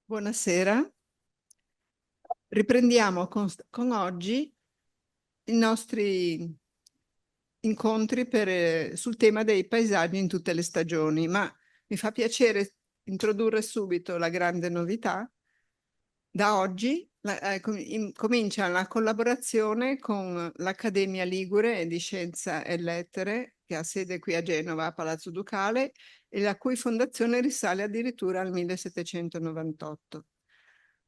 Buonasera. Riprendiamo con oggi i nostri incontri sul tema dei paesaggi in tutte le stagioni, ma mi fa piacere introdurre subito la grande novità. Da oggi comincia la collaborazione con l'Accademia Ligure di Scienza e Lettere, che ha sede qui a Genova, a Palazzo Ducale, e la cui fondazione risale addirittura al 1798.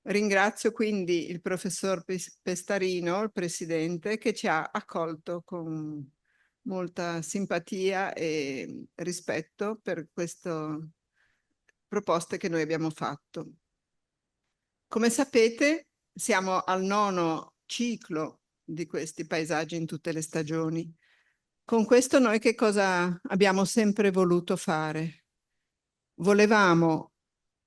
Ringrazio quindi il professor Pestarino, il presidente, che ci ha accolto con molta simpatia e rispetto per queste proposte che noi abbiamo fatto. Come sapete, siamo al 9° ciclo di questi paesaggi in tutte le stagioni. Con questo noi che cosa abbiamo sempre voluto fare? Volevamo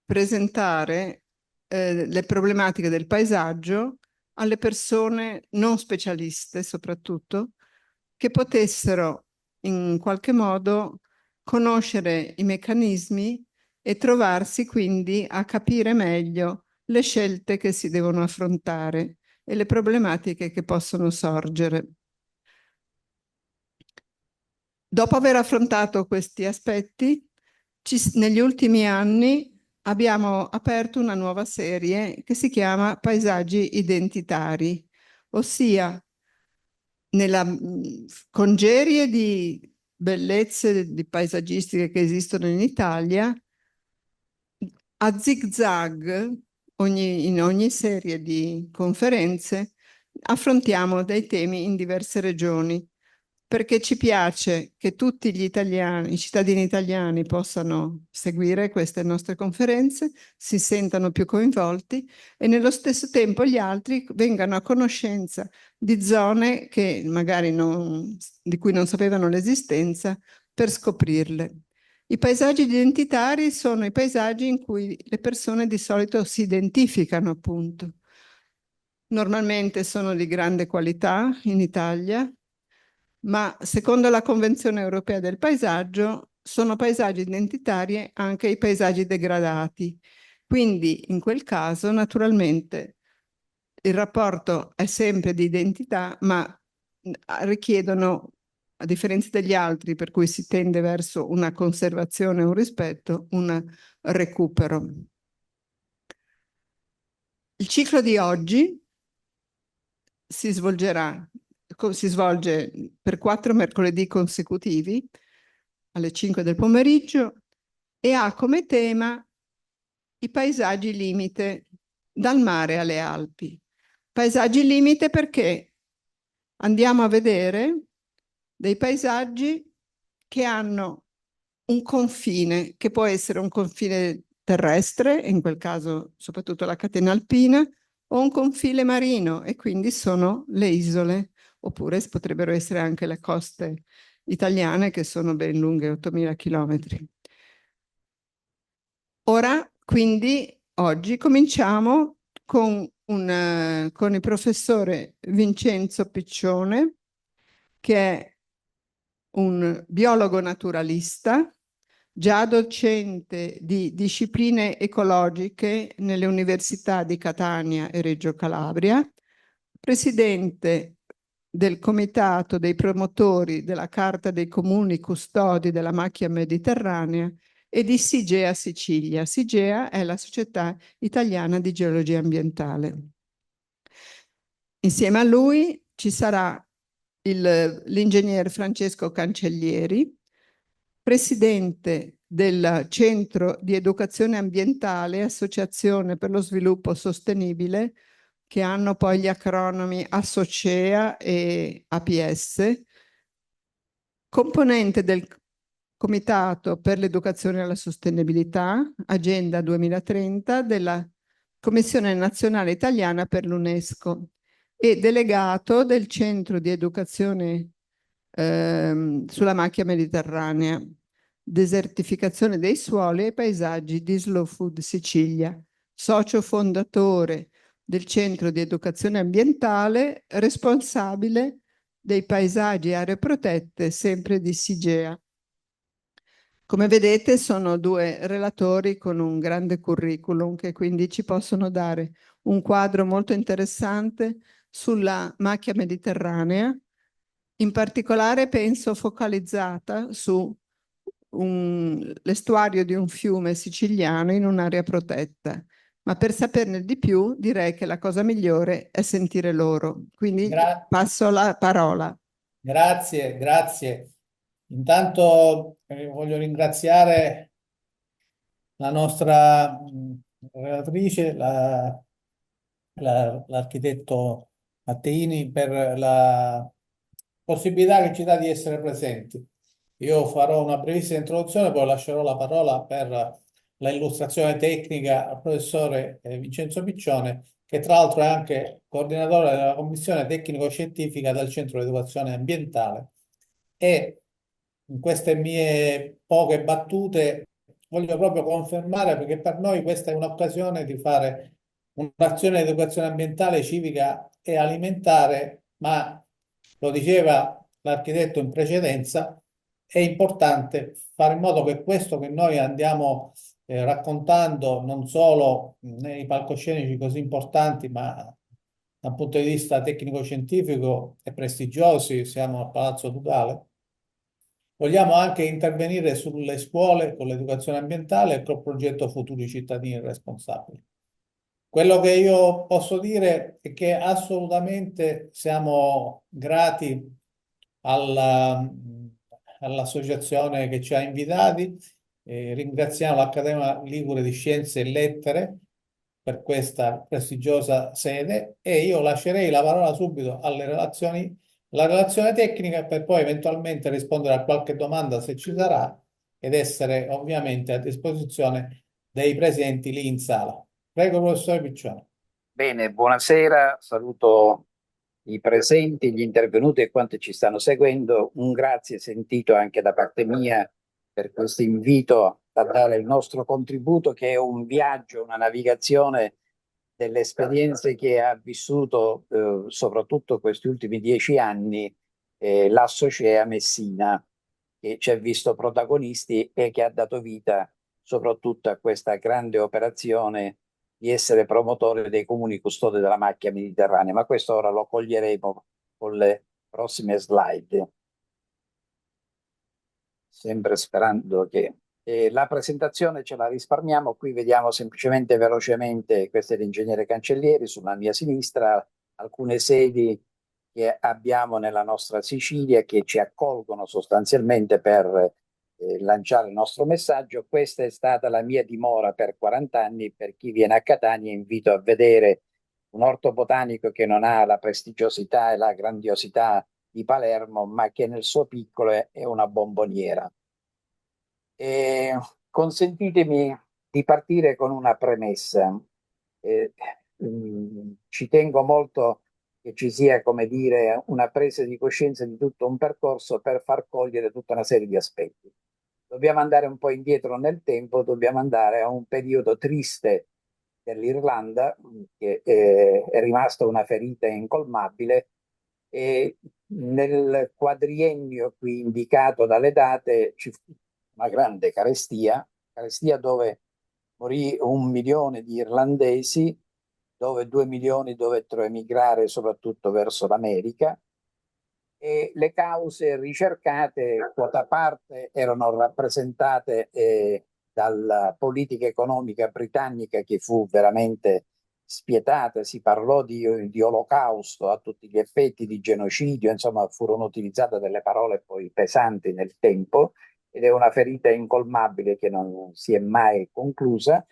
presentare le problematiche del paesaggio alle persone non specialiste, soprattutto, che potessero in qualche modo conoscere i meccanismi e trovarsi quindi a capire meglio le scelte che si devono affrontare e le problematiche che possono sorgere. Dopo aver affrontato questi aspetti, negli ultimi anni abbiamo aperto una nuova serie che si chiama Paesaggi identitari, ossia nella congerie di bellezze di paesaggistiche che esistono in Italia, a zig-zag, in ogni serie di conferenze, affrontiamo dei temi in diverse regioni, perché ci piace che tutti gli italiani, i cittadini italiani possano seguire queste nostre conferenze, si sentano più coinvolti e nello stesso tempo gli altri vengano a conoscenza di zone che magari di cui non sapevano l'esistenza per scoprirle. I paesaggi identitari sono i paesaggi in cui le persone di solito si identificano, appunto. Normalmente sono di grande qualità in Italia, ma secondo la Convenzione Europea del Paesaggio sono paesaggi identitari anche i paesaggi degradati. Quindi in quel caso naturalmente il rapporto è sempre di identità, ma richiedono, a differenza degli altri per cui si tende verso una conservazione e un rispetto, un recupero. Il ciclo di oggi si svolge per 4 mercoledì consecutivi alle 5 del pomeriggio e ha come tema i paesaggi limite dal mare alle Alpi. Paesaggi limite perché andiamo a vedere dei paesaggi che hanno un confine, che può essere un confine terrestre, in quel caso soprattutto la catena alpina, o un confine marino, e quindi sono le isole, oppure potrebbero essere anche le coste italiane, che sono ben lunghe, 8.000 chilometri. Ora, quindi, oggi cominciamo con il professore Vincenzo Piccione, che è un biologo naturalista, già docente di discipline ecologiche nelle università di Catania e Reggio Calabria, presidente del comitato dei promotori della Carta dei Comuni Custodi della Macchia Mediterranea e di SIGEA Sicilia. SIGEA è la Società Italiana di Geologia Ambientale. Insieme a lui ci sarà l'ingegner Francesco Cancellieri, presidente del Centro di Educazione Ambientale, Associazione per lo Sviluppo Sostenibile, che hanno poi gli acronimi ASSOCEA e APS, componente del Comitato per l'Educazione e la Sostenibilità, Agenda 2030, della Commissione Nazionale Italiana per l'UNESCO e delegato del Centro di Educazione sulla Macchia Mediterranea, desertificazione dei suoli e paesaggi di Slow Food Sicilia, socio fondatore del Centro di Educazione Ambientale, responsabile dei paesaggi e aree protette, sempre di SIGEA. Come vedete sono due relatori con un grande curriculum che quindi ci possono dare un quadro molto interessante sulla macchia mediterranea, in particolare penso focalizzata su l'estuario di un fiume siciliano in un'area protetta. Ma per saperne di più direi che la cosa migliore è sentire loro. Quindi Gra- passo la parola. Grazie, grazie. Intanto voglio ringraziare la nostra relatrice, l'architetto Matteini, per la possibilità che ci dà di essere presenti. Io farò una brevissima introduzione, poi lascerò la parola per la illustrazione tecnica al professore Vincenzo Piccione, che tra l'altro è anche coordinatore della commissione tecnico-scientifica del Centro di Educazione Ambientale. E in queste mie poche battute voglio proprio confermare, perché per noi questa è un'occasione di fare un'azione di educazione ambientale, civica e alimentare, ma lo diceva l'architetto in precedenza, è importante fare in modo che questo che noi andiamo raccontando non solo nei palcoscenici così importanti, ma dal punto di vista tecnico-scientifico e prestigiosi, siamo al Palazzo Ducale. Vogliamo anche intervenire sulle scuole con l'educazione ambientale e col progetto Futuri cittadini responsabili. Quello che io posso dire è che assolutamente siamo grati alla- all'associazione che ci ha invitati. Ringraziamo l'Accademia Ligure di Scienze e Lettere per questa prestigiosa sede e io lascerei la parola subito alle relazioni, la relazione tecnica per poi eventualmente rispondere a qualche domanda se ci sarà ed essere ovviamente a disposizione dei presenti lì in sala. Prego, professore Piccione. Bene, buonasera, saluto i presenti, gli intervenuti e quanti ci stanno seguendo. Un grazie sentito anche da parte mia per questo invito a dare il nostro contributo, che è un viaggio, una navigazione delle esperienze che ha vissuto soprattutto questi ultimi 10 anni l'Assocea Messina, che ci ha visto protagonisti e che ha dato vita soprattutto a questa grande operazione di essere promotore dei comuni custodi della macchia mediterranea, ma questo ora lo coglieremo con le prossime slide, sempre sperando che la presentazione ce la risparmiamo. Qui vediamo semplicemente velocemente, questo è l'ingegnere Cancellieri, sulla mia sinistra, alcune sedi che abbiamo nella nostra Sicilia che ci accolgono sostanzialmente per lanciare il nostro messaggio. Questa è stata la mia dimora per 40 anni. Per chi viene a Catania invito a vedere un orto botanico che non ha la prestigiosità e la grandiosità di Palermo, ma che nel suo piccolo è una bomboniera. E consentitemi di partire con una premessa. Eh, Ci tengo molto che ci sia, come dire, una presa di coscienza di tutto un percorso per far cogliere tutta una serie di aspetti. Dobbiamo andare un po' indietro nel tempo, dobbiamo andare a un periodo triste dell'Irlanda, che è rimasta una ferita incolmabile, e nel quadriennio qui indicato dalle date ci fu una grande carestia, carestia dove morì 1 milione di irlandesi, dove 2 milioni dovettero emigrare soprattutto verso l'America, e le cause ricercate quota parte erano rappresentate dalla politica economica britannica, che fu veramente spietata. Si parlò di olocausto a tutti gli effetti, di genocidio, insomma furono utilizzate delle parole poi pesanti nel tempo, ed è una ferita incolmabile che non si è mai conclusa.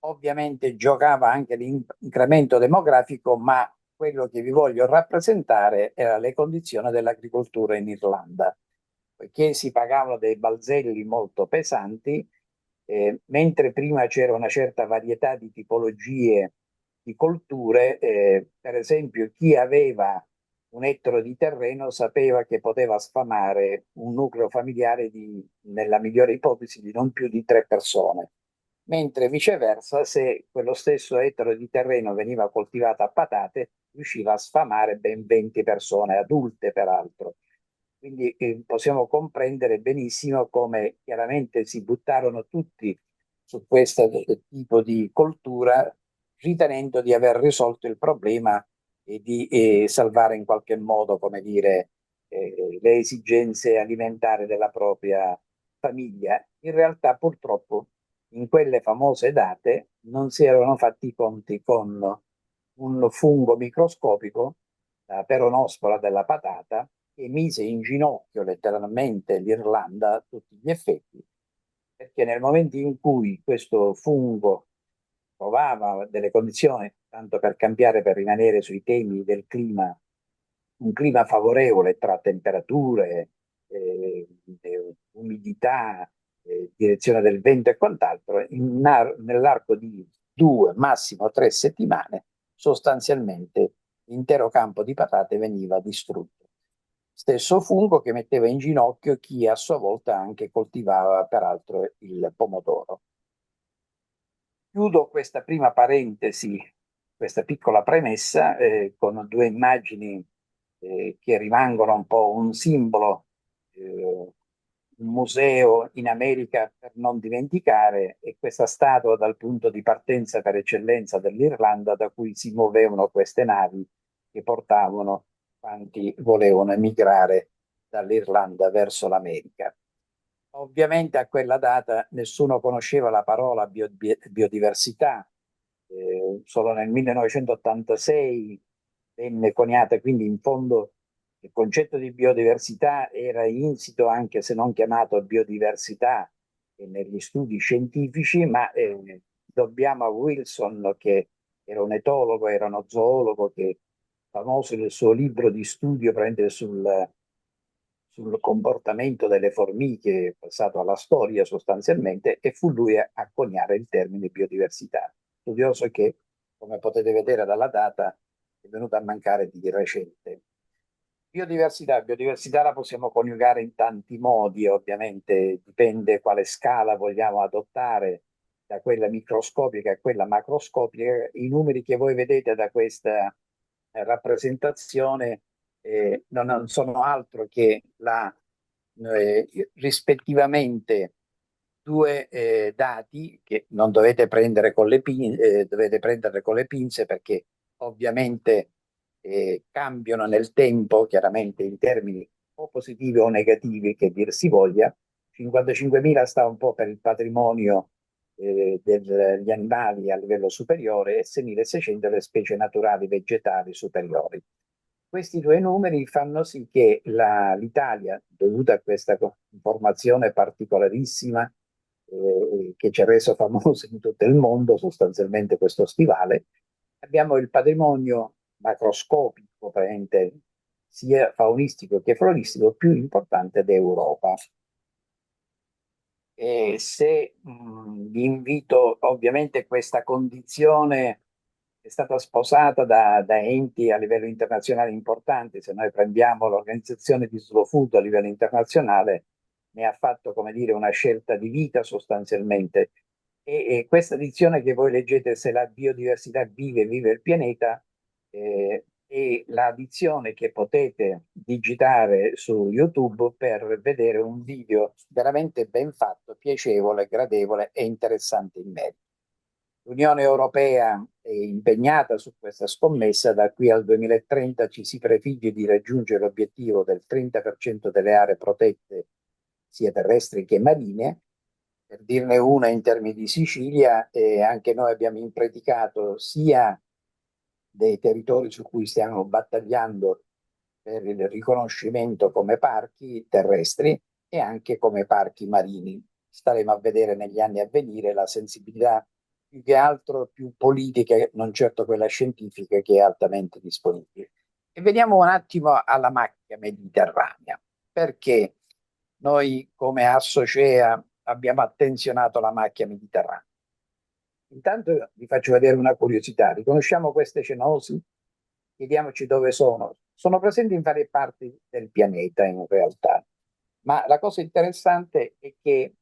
Ovviamente giocava anche l'incremento demografico, ma quello che vi voglio rappresentare era le condizioni dell'agricoltura in Irlanda, poiché si pagavano dei balzelli molto pesanti, mentre prima c'era una certa varietà di tipologie di colture. Per esempio, chi aveva 1 ettaro di terreno sapeva che poteva sfamare un nucleo familiare nella migliore ipotesi, di non più di 3 persone, mentre viceversa, se quello stesso ettaro di terreno veniva coltivato a patate, riusciva a sfamare ben 20 persone, adulte peraltro. Quindi possiamo comprendere benissimo come chiaramente si buttarono tutti su questo tipo di coltura, ritenendo di aver risolto il problema e di salvare in qualche modo, come dire, le esigenze alimentari della propria famiglia. In realtà, purtroppo, in quelle famose date non si erano fatti i conti con un fungo microscopico, la peronospora della patata, che mise in ginocchio letteralmente l'Irlanda a tutti gli effetti, perché nel momento in cui questo fungo trovava delle condizioni, tanto per cambiare, per rimanere sui temi del clima, un clima favorevole tra temperature, umidità, direzione del vento e quant'altro, nell'arco di 2, massimo 3 settimane, sostanzialmente l'intero campo di patate veniva distrutto. Stesso fungo che metteva in ginocchio chi a sua volta anche coltivava peraltro il pomodoro. Chiudo questa prima parentesi, questa piccola premessa, con due immagini che rimangono un po' un simbolo, un museo in America per non dimenticare, e questa statua dal punto di partenza per eccellenza dell'Irlanda, da cui si muovevano queste navi che portavano quanti volevano emigrare dall'Irlanda verso l'America. Ovviamente a quella data nessuno conosceva la parola biodiversità, solo nel 1986 venne coniata, quindi in fondo il concetto di biodiversità era insito, anche se non chiamato biodiversità, negli studi scientifici, ma dobbiamo a Wilson, che era un etologo, era uno zoologo, che famoso nel suo libro di studio sul comportamento delle formiche, passato alla storia sostanzialmente, e fu lui a coniare il termine biodiversità. Studioso che, come potete vedere dalla data, è venuto a mancare di recente. Biodiversità la possiamo coniugare in tanti modi, ovviamente dipende quale scala vogliamo adottare, da quella microscopica a quella macroscopica. I numeri che voi vedete da questa rappresentazione non sono altro che rispettivamente due dati che non dovete prendere con dovete prendere con le pinze, perché ovviamente cambiano nel tempo, chiaramente in termini o positivi o negativi, che dir si voglia. 55.000 sta un po' per il patrimonio degli animali a livello superiore e 6.600 le specie naturali vegetali superiori. Questi due numeri fanno sì che l'Italia, dovuta a questa informazione particolarissima che ci ha reso famosi in tutto il mondo, sostanzialmente questo stivale, abbiamo il patrimonio macroscopico, sia faunistico che floristico, più importante d'Europa. E se vi invito, ovviamente questa condizione è stata sposata da enti a livello internazionale importanti. Se noi prendiamo l'Organizzazione di Slow Food a livello internazionale, ne ha fatto, come dire, una scelta di vita sostanzialmente. E questa edizione che voi leggete, Se la biodiversità vive, vive il pianeta, è la dizione che potete digitare su YouTube per vedere un video veramente ben fatto, piacevole, gradevole e interessante in merito. L'Unione Europea è impegnata su questa scommessa. Da qui al 2030 ci si prefigge di raggiungere l'obiettivo del 30% delle aree protette, sia terrestri che marine. Per dirne una, in termini di Sicilia, anche noi abbiamo impredicato sia dei territori su cui stiamo battagliando per il riconoscimento come parchi terrestri e anche come parchi marini. Staremo a vedere negli anni a venire la sensibilità, più che altro più politica, non certo quella scientifica, che è altamente disponibile. E veniamo un attimo alla macchia mediterranea. Perché noi come Assocea abbiamo attenzionato la macchia mediterranea? Intanto vi faccio vedere una curiosità. Riconosciamo queste cenosi? Chiediamoci dove sono. Sono presenti in varie parti del pianeta in realtà, ma la cosa interessante è che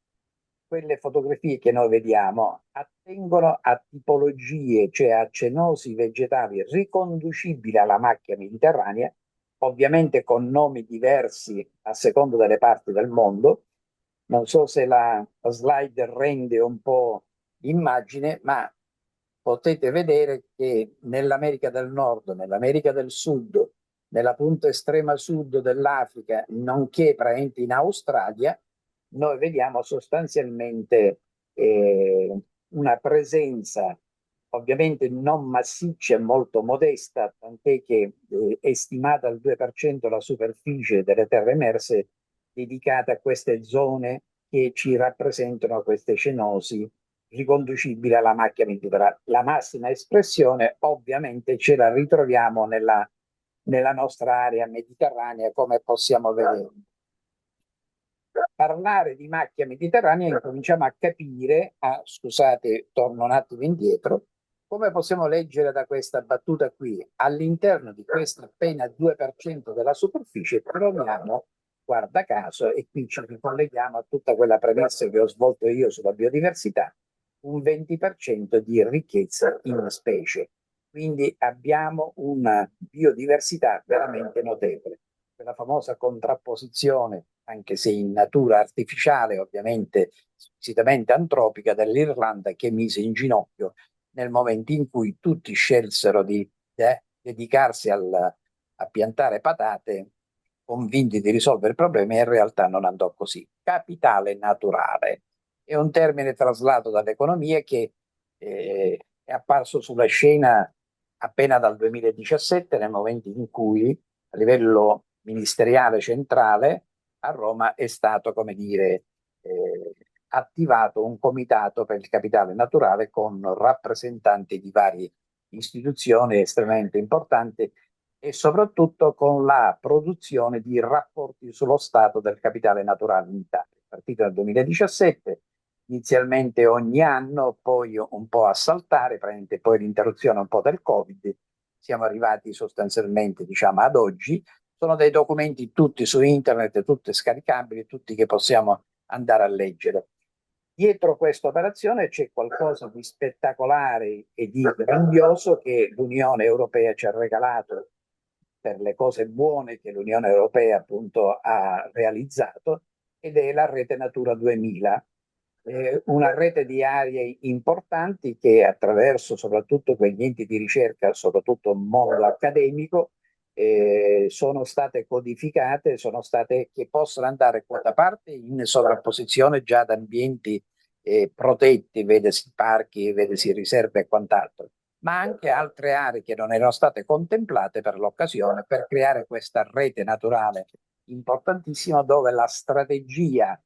quelle fotografie che noi vediamo attengono a tipologie, cioè a cenosi vegetali riconducibili alla macchia mediterranea, ovviamente con nomi diversi a seconda delle parti del mondo. Non so se la slide rende un po' l'immagine, ma potete vedere che nell'America del Nord, nell'America del Sud, nella punta estrema sud dell'Africa, nonché praticamente in Australia, noi vediamo sostanzialmente una presenza ovviamente non massiccia e molto modesta, tant'è che è stimata al 2% la superficie delle terre emerse dedicata a queste zone che ci rappresentano queste cenosi riconducibili alla macchia mediterranea. La massima espressione ovviamente ce la ritroviamo nella nostra area mediterranea, come possiamo vedere. Parlare di macchia mediterranea incominciamo a capire, scusate, torno un attimo indietro, come possiamo leggere da questa battuta qui, all'interno di questo appena 2% della superficie troviamo, guarda caso, e qui ci ricolleghiamo a tutta quella premessa che ho svolto io sulla biodiversità, un 20% di ricchezza in specie. Quindi abbiamo una biodiversità veramente notevole. Quella famosa contrapposizione, anche se in natura artificiale, ovviamente squisitamente antropica, dell'Irlanda che mise in ginocchio nel momento in cui tutti scelsero di dedicarsi a piantare patate, convinti di risolvere il problema, e in realtà non andò così. Capitale naturale è un termine traslato dall'economia che è apparso sulla scena appena dal 2017, nel momento in cui a livello ministeriale centrale a Roma è stato, come dire, attivato un comitato per il capitale naturale con rappresentanti di varie istituzioni estremamente importanti e soprattutto con la produzione di rapporti sullo stato del capitale naturale in Italia. Partito nel 2017, inizialmente ogni anno, poi un po' a saltare, poi l'interruzione un po' del Covid, siamo arrivati sostanzialmente, diciamo, ad oggi. Sono dei documenti tutti su internet, tutti scaricabili, tutti che possiamo andare a leggere. Dietro questa operazione c'è qualcosa di spettacolare e di grandioso che l'Unione Europea ci ha regalato per le cose buone che l'Unione Europea appunto ha realizzato, ed è la rete Natura 2000, una rete di aree importanti che attraverso soprattutto quegli enti di ricerca, soprattutto il mondo accademico, sono state codificate, sono state che possono andare quota parte in sovrapposizione già ad ambienti protetti, vedesi parchi, vedesi riserve e quant'altro, ma anche altre aree che non erano state contemplate per l'occasione, per creare questa rete naturale importantissima dove la strategia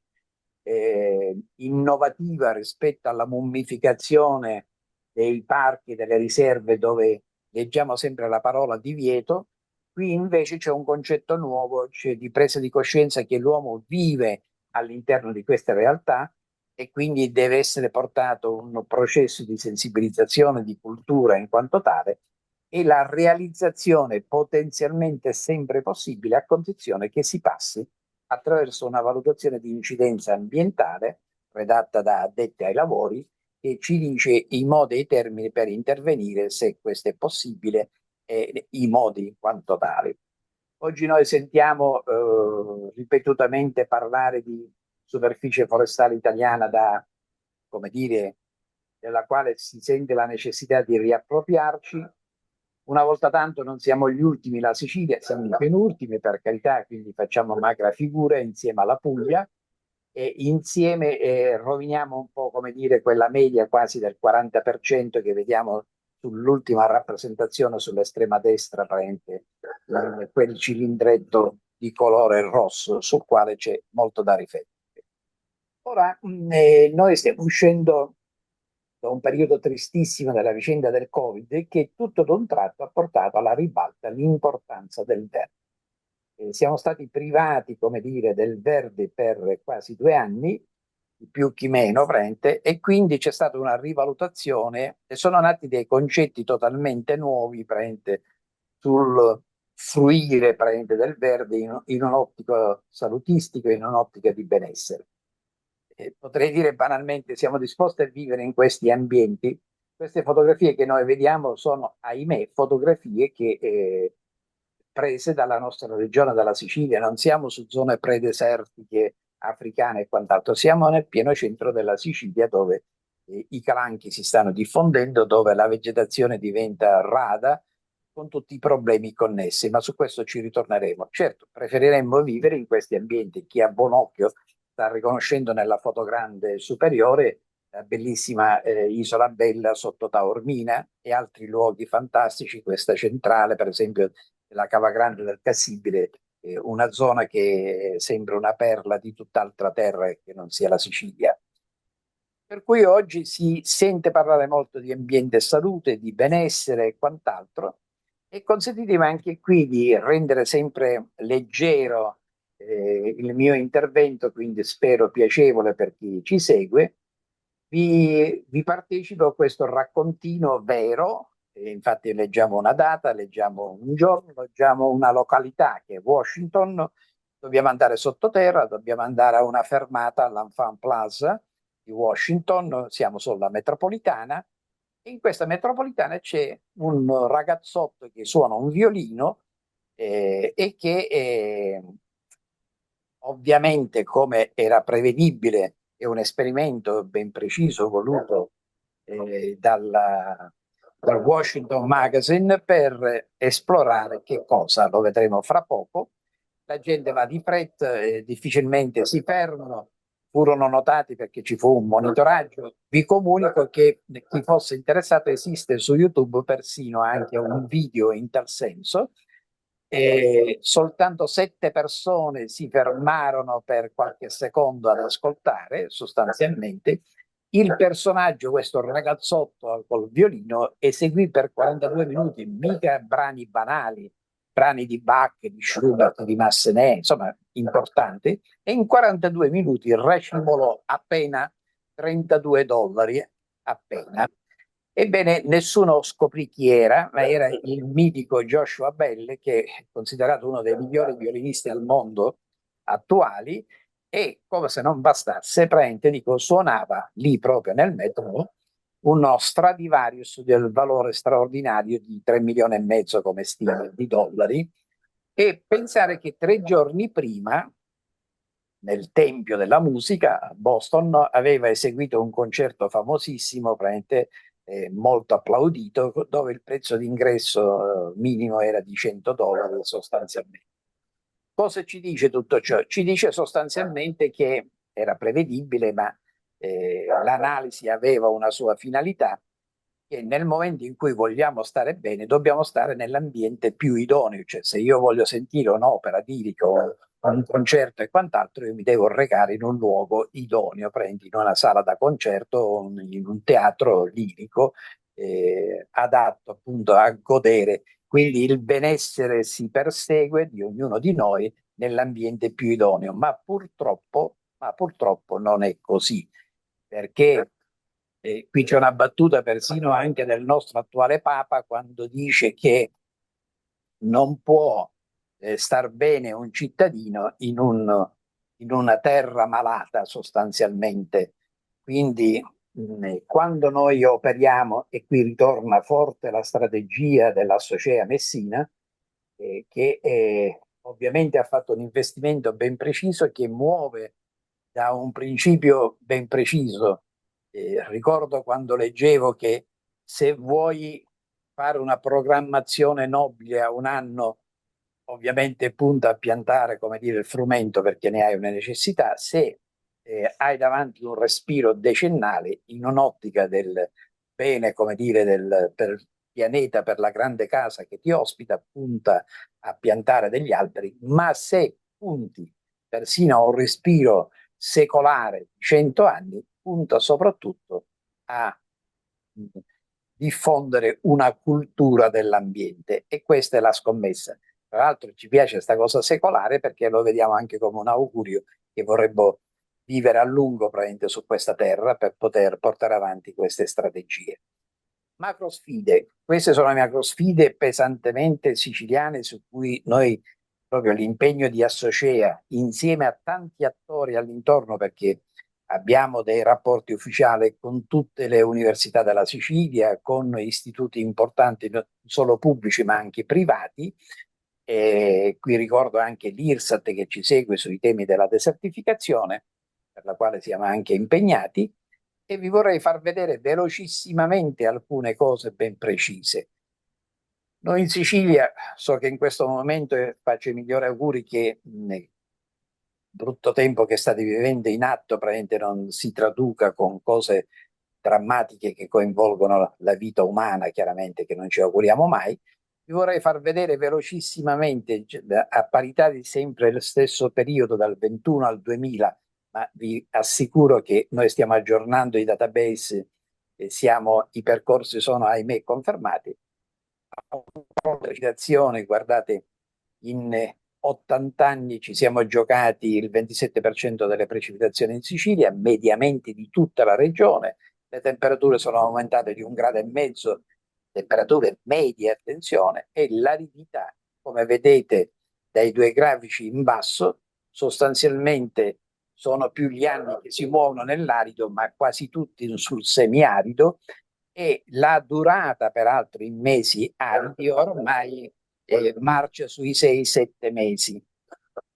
innovativa rispetto alla mummificazione dei parchi, delle riserve, dove leggiamo sempre la parola divieto, qui invece c'è un concetto nuovo, cioè di presa di coscienza che l'uomo vive all'interno di queste realtà e quindi deve essere portato un processo di sensibilizzazione, di cultura in quanto tale, e la realizzazione potenzialmente sempre possibile a condizione che si passi attraverso una valutazione di incidenza ambientale redatta da addetti ai lavori che ci dice i modi e i termini per intervenire, se questo è possibile, e i modi in quanto tali. Oggi noi sentiamo ripetutamente parlare di superficie forestale italiana come dire, della quale si sente la necessità di riappropriarci. Una volta tanto non siamo gli ultimi, la Sicilia, siamo i penultimi per carità, quindi facciamo magra figura insieme alla Puglia e insieme roviniamo un po', come dire, quella media quasi del 40% che vediamo sull'ultima rappresentazione sull'estrema destra, quel cilindretto di colore rosso sul quale c'è molto da riflettere. Ora, noi stiamo uscendo da un periodo tristissimo della vicenda del Covid che tutto d'un tratto ha portato alla ribalta l'importanza del verde. Siamo stati privati, come dire, del verde per quasi 2 anni, chi più chi meno, frente, e quindi c'è stata una rivalutazione e sono nati dei concetti totalmente nuovi, frente, sul fruire, frente, del verde in un'ottica salutistica, in un'ottica di benessere. Potrei dire banalmente, siamo disposti a vivere in questi ambienti. Queste fotografie che noi vediamo sono, ahimè, fotografie che prese dalla nostra regione, dalla Sicilia. Non siamo su zone predesertiche africane e quant'altro, siamo nel pieno centro della Sicilia, dove i calanchi si stanno diffondendo, dove la vegetazione diventa rada, con tutti i problemi connessi, ma su questo ci ritorneremo. Certo, preferiremmo vivere in questi ambienti. Chi ha buon occhio sta riconoscendo nella fotogrande superiore la bellissima Isola Bella sotto Taormina e altri luoghi fantastici, questa centrale, per esempio, la Cava Grande del Cassibile, una zona che sembra una perla di tutt'altra terra che non sia la Sicilia. Per cui oggi si sente parlare molto di ambiente e salute, di benessere e quant'altro, e consentitemi anche qui di rendere sempre leggero il mio intervento, quindi spero piacevole per chi ci segue. Vi partecipo a questo raccontino vero, infatti leggiamo una data, leggiamo un giorno, leggiamo una località che è Washington, dobbiamo andare sottoterra, dobbiamo andare a una fermata all'Enfant Plaza di Washington, siamo sulla metropolitana, e in questa metropolitana c'è un ragazzotto che suona un violino e che ovviamente, come era prevedibile, è un esperimento ben preciso voluto dal Washington Magazine per esplorare che cosa, lo vedremo fra poco. La gente va di fretta, difficilmente si fermano, furono notati perché ci fu un monitoraggio. Vi comunico che chi fosse interessato esiste su YouTube persino anche un video in tal senso. Soltanto 7 persone si fermarono per qualche secondo ad ascoltare, sostanzialmente. Il personaggio, questo ragazzotto col violino, eseguì per 42 minuti, mica brani banali, brani di Bach, di Schubert, di Massenet, insomma, importanti, e in 42 minuti racimolò appena $32, appena. Ebbene, nessuno scoprì chi era, ma era il mitico Joshua Bell, che è considerato uno dei migliori violinisti al mondo attuali, e come se non bastasse, dico, suonava lì proprio nel metro uno Stradivarius del valore straordinario di 3 milioni e mezzo come stima di dollari, e pensare che 3 giorni prima nel Tempio della Musica a Boston aveva eseguito un concerto famosissimo, praticamente molto applaudito, dove il prezzo d'ingresso minimo era di $100 sostanzialmente. Cosa ci dice tutto ciò? Ci dice sostanzialmente che era prevedibile, ma l'analisi aveva una sua finalità, che nel momento in cui vogliamo stare bene dobbiamo stare nell'ambiente più idoneo, cioè se io voglio sentire un'opera lirica o un concerto e quant'altro, io mi devo recare in un luogo idoneo, prendi in una sala da concerto o in un teatro lirico adatto appunto a godere. Quindi il benessere si persegue di ognuno di noi nell'ambiente più idoneo, ma purtroppo non è così, perché qui c'è una battuta persino anche del nostro attuale Papa, quando dice che non può star bene un cittadino in una terra malata sostanzialmente. Quindi quando noi operiamo, e qui ritorna forte la strategia dell'Assocea Messina, che ovviamente ha fatto un investimento ben preciso e che muove da un principio ben preciso. Ricordo quando leggevo che se vuoi fare una programmazione nobile a un anno, ovviamente punta a piantare, come dire, il frumento perché ne hai una necessità. Se hai davanti un respiro decennale in un'ottica del bene, come dire, per il pianeta, per la grande casa che ti ospita, punta a piantare degli alberi, ma se punti persino a un respiro secolare di 100 anni, punta soprattutto a diffondere una cultura dell'ambiente, e questa è la scommessa. Tra l'altro ci piace questa cosa secolare perché lo vediamo anche come un augurio che vorremmo vivere a lungo praticamente su questa terra per poter portare avanti queste strategie. Macro sfide, queste sono le macro sfide pesantemente siciliane su cui noi proprio l'impegno di Assocea insieme a tanti attori all'intorno, perché abbiamo dei rapporti ufficiali con tutte le università della Sicilia, con istituti importanti non solo pubblici ma anche privati, E qui ricordo anche l'IRSAT che ci segue sui temi della desertificazione, per la quale siamo anche impegnati, e vi vorrei far vedere velocissimamente alcune cose ben precise. Noi in Sicilia, so che in questo momento faccio i migliori auguri che nel brutto tempo che state vivendo in atto praticamente non si traduca con cose drammatiche che coinvolgono la vita umana, chiaramente, che non ci auguriamo mai. Vi vorrei far vedere velocissimamente, a parità di sempre lo stesso periodo, dal 21 al 2000, ma vi assicuro che noi stiamo aggiornando i database e i percorsi sono, ahimè, confermati. Precipitazione, guardate, in 80 anni ci siamo giocati il 27% delle precipitazioni in Sicilia, mediamente di tutta la regione. Le temperature sono aumentate di 1,5 gradi, temperature medie, attenzione, e l'aridità, come vedete dai due grafici in basso, sostanzialmente sono più gli anni che si muovono nell'arido, ma quasi tutti sul semiarido, e la durata, peraltro in mesi aridi, ormai marcia sui 6-7 mesi.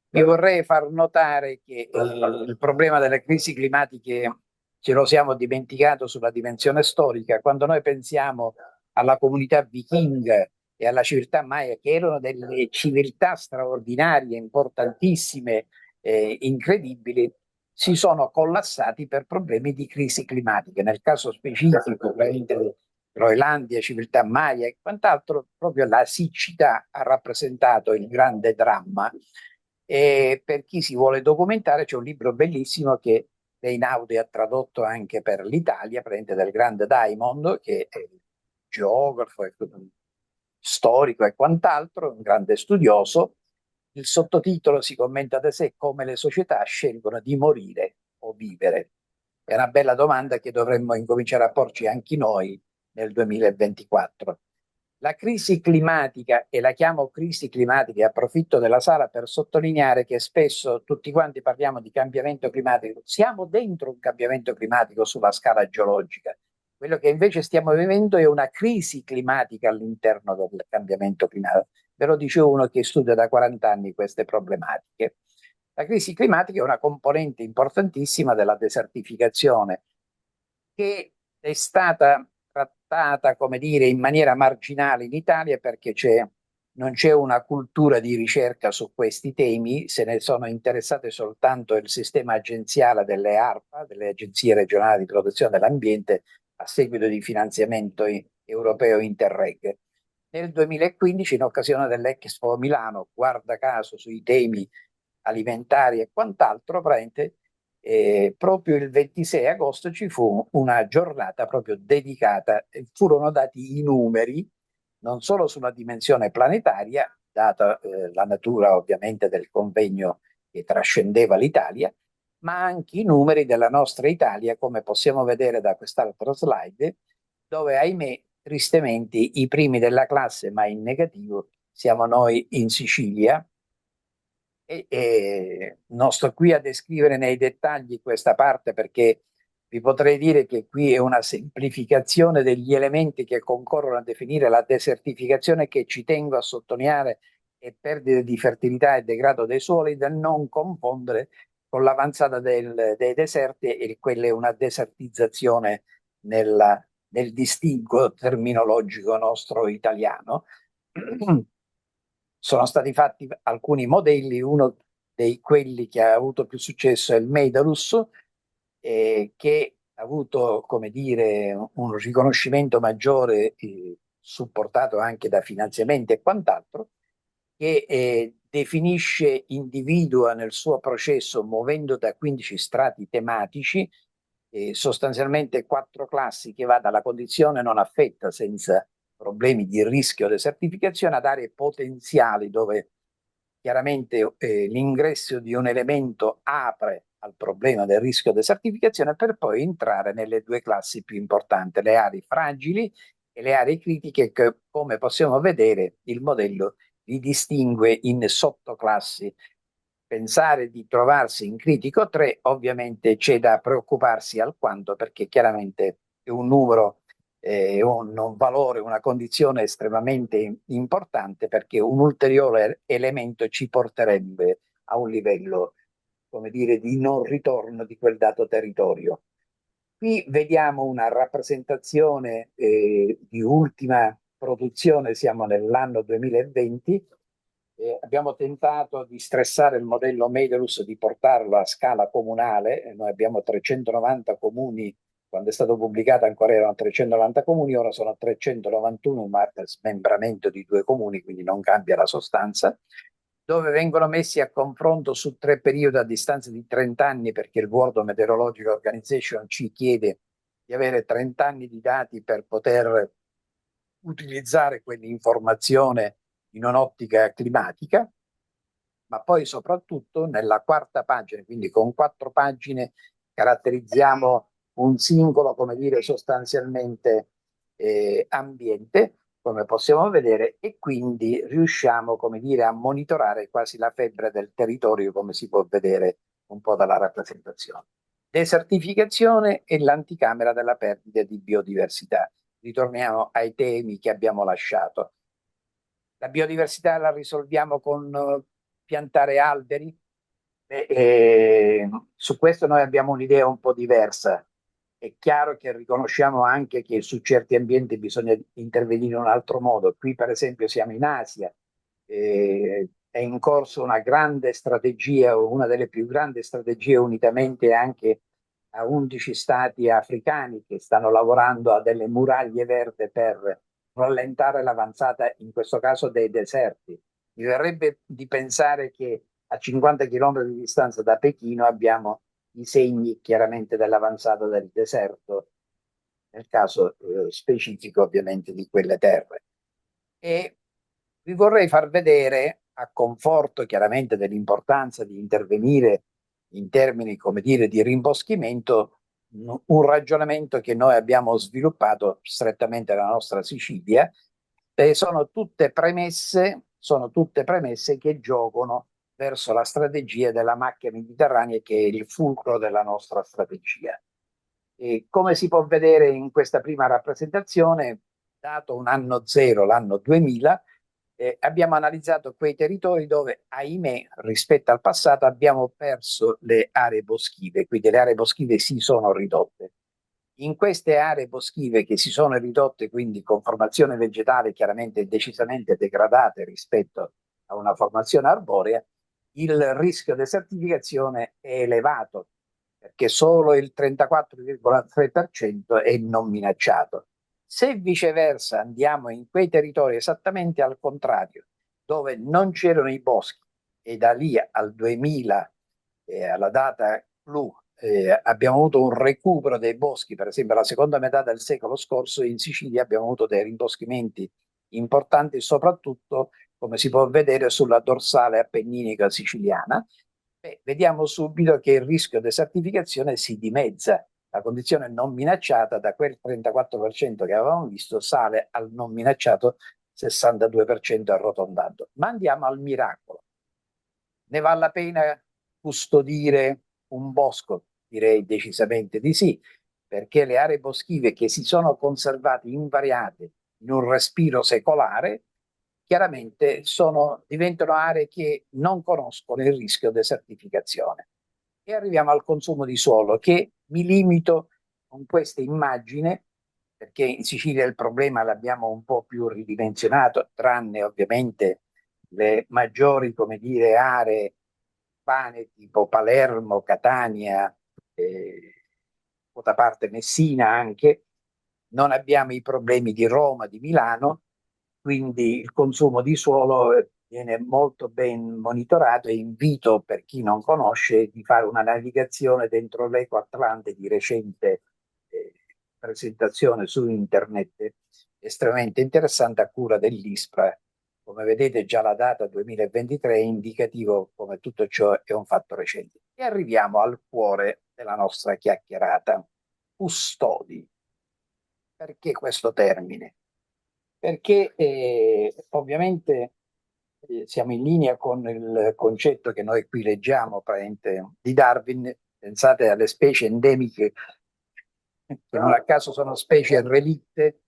Vi vorrei far notare che il problema delle crisi climatiche ce lo siamo dimenticato sulla dimensione storica. Quando noi pensiamo alla comunità vichinga e alla civiltà maya, che erano delle civiltà straordinarie, importantissime, incredibili, si sono collassati per problemi di crisi climatica. Nel caso specifico, Groenlandia, civiltà maya e quant'altro, proprio la siccità ha rappresentato il grande dramma. E per chi si vuole documentare, c'è un libro bellissimo che Einaudi ha tradotto anche per l'Italia, del grande Diamond, che è geografo, storico e quant'altro, un grande studioso. Il sottotitolo si commenta da sé: come le società scelgono di morire o vivere. È una bella domanda che dovremmo incominciare a porci anche noi nel 2024. La crisi climatica, e la chiamo crisi climatica, e approfitto della sala per sottolineare che spesso tutti quanti parliamo di cambiamento climatico, siamo dentro un cambiamento climatico sulla scala geologica. Quello che invece stiamo vivendo è una crisi climatica all'interno del cambiamento climatico. Ve lo dice uno che studia da 40 anni queste problematiche. La crisi climatica è una componente importantissima della desertificazione, che è stata trattata, come dire, in maniera marginale in Italia perché non c'è una cultura di ricerca su questi temi, se ne sono interessate soltanto il sistema agenziale delle ARPA, delle Agenzie Regionali di Protezione dell'Ambiente, a seguito di finanziamento europeo Interreg. Nel 2015, in occasione dell'Expo Milano, guarda caso sui temi alimentari e quant'altro, proprio il 26 agosto ci fu una giornata proprio dedicata, furono dati i numeri non solo sulla dimensione planetaria, data la natura ovviamente del convegno che trascendeva l'Italia, ma anche i numeri della nostra Italia, come possiamo vedere da quest'altro slide, dove, ahimè, tristemente i primi della classe, ma in negativo, siamo noi in Sicilia. E non sto qui a descrivere nei dettagli questa parte, perché vi potrei dire che qui è una semplificazione degli elementi che concorrono a definire la desertificazione, che ci tengo a sottolineare è perdita di fertilità e degrado dei suoli, da non confondere con l'avanzata dei deserti, e quella è una desertizzazione nel distinguo terminologico nostro italiano. Sono stati fatti alcuni modelli, uno dei quelli che ha avuto più successo è il Medalus, che ha avuto, come dire, un riconoscimento maggiore, supportato anche da finanziamenti e quant'altro, che definisce, individua nel suo processo, muovendo da 15 strati tematici, sostanzialmente 4 classi, che va dalla condizione non affetta senza problemi di rischio desertificazione ad aree potenziali, dove chiaramente l'ingresso di un elemento apre al problema del rischio desertificazione, per poi entrare nelle 2 classi più importanti, le aree fragili e le aree critiche, che, come possiamo vedere, il modello li distingue in sottoclassi. Pensare di trovarsi in critico 3, ovviamente c'è da preoccuparsi alquanto, perché chiaramente è un numero un valore, una condizione estremamente importante, perché un ulteriore elemento ci porterebbe a un livello, come dire, di non ritorno di quel dato territorio. Qui vediamo una rappresentazione di ultima produzione, siamo nell'anno 2020. Abbiamo tentato di stressare il modello Medalus, di portarlo a scala comunale. Noi abbiamo 390 comuni, quando è stato pubblicato ancora erano 390 comuni, ora sono 391, ma per smembramento di 2 comuni, quindi non cambia la sostanza, dove vengono messi a confronto su 3 periodi a distanza di 30 anni, perché il World Meteorological Organization ci chiede di avere 30 anni di dati per poter utilizzare quell'informazione in un'ottica climatica. Ma poi soprattutto nella quarta pagina, quindi con 4 pagine, caratterizziamo un singolo, come dire, sostanzialmente ambiente, come possiamo vedere, e quindi riusciamo, come dire, a monitorare quasi la febbre del territorio, come si può vedere un po' dalla rappresentazione. Desertificazione e l'anticamera della perdita di biodiversità. Ritorniamo ai temi che abbiamo lasciato. La biodiversità la risolviamo con piantare alberi. Su questo noi abbiamo un'idea un po' diversa. È chiaro che riconosciamo anche che su certi ambienti bisogna intervenire in un altro modo. Qui per esempio siamo in Asia, è in corso una grande strategia, una delle più grandi strategie, unitamente anche a 11 stati africani che stanno lavorando a delle muraglie verdi per rallentare l'avanzata, in questo caso dei deserti. Mi verrebbe di pensare che a 50 km di distanza da Pechino abbiamo i segni chiaramente dell'avanzata del deserto, nel caso specifico ovviamente di quelle terre. E vi vorrei far vedere, a conforto chiaramente dell'importanza di intervenire in termini, come dire, di rimboschimento, un ragionamento che noi abbiamo sviluppato strettamente nella nostra Sicilia. Sono tutte premesse che giocano verso la strategia della macchia mediterranea, che è il fulcro della nostra strategia. E come si può vedere in questa prima rappresentazione, dato un anno zero, l'anno 2000, abbiamo analizzato quei territori dove, ahimè, rispetto al passato abbiamo perso le aree boschive, quindi le aree boschive si sono ridotte. In queste aree boschive che si sono ridotte, quindi con formazione vegetale chiaramente decisamente degradate rispetto a una formazione arborea, il rischio di desertificazione è elevato, perché solo il 34,3% è non minacciato. Se viceversa andiamo in quei territori esattamente al contrario, dove non c'erano i boschi, e da lì al 2000, alla data clou, abbiamo avuto un recupero dei boschi. Per esempio, la seconda metà del secolo scorso in Sicilia abbiamo avuto dei rimboschimenti importanti, soprattutto, come si può vedere, sulla dorsale appenninica siciliana. Vediamo subito che il rischio di desertificazione si dimezza. La condizione non minacciata, da quel 34% che avevamo visto, sale al non minacciato 62% arrotondando. Ma andiamo al miracolo. Ne vale la pena custodire un bosco? Direi decisamente di sì, perché le aree boschive che si sono conservate invariate in un respiro secolare, chiaramente diventano aree che non conoscono il rischio di desertificazione. E arriviamo al consumo di suolo, che mi limito con questa immagine, perché in Sicilia il problema l'abbiamo un po' più ridimensionato, tranne ovviamente le maggiori, come dire, aree urbane tipo Palermo, Catania, quota parte Messina anche. Non abbiamo i problemi di Roma, di Milano, quindi il consumo di suolo viene molto ben monitorato, e invito, per chi non conosce, di fare una navigazione dentro l'Eco Atlante di recente presentazione su internet, estremamente interessante, a cura dell'ISPRA. Come vedete, già la data 2023 è indicativo come tutto ciò è un fatto recente. E arriviamo al cuore della nostra chiacchierata: custodi. Perché questo termine? Perché ovviamente siamo in linea con il concetto che noi qui leggiamo di Darwin. Pensate alle specie endemiche, che non a caso sono specie relitte,